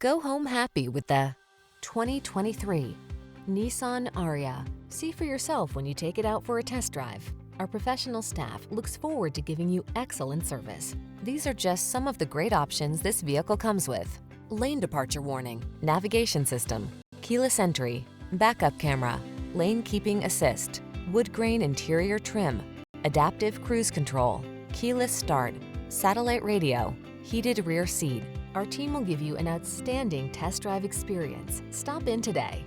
Go home happy with the 2023 Nissan Ariya. See for yourself when you take it out for a test drive. Our professional staff looks forward to giving you excellent service. These are just some of the great options this vehicle comes with: lane departure warning, navigation system, keyless entry, backup camera, lane keeping assist, wood grain interior trim, adaptive cruise control, keyless start, satellite radio, heated rear seat. Our team will give you an outstanding test drive experience. Stop in today.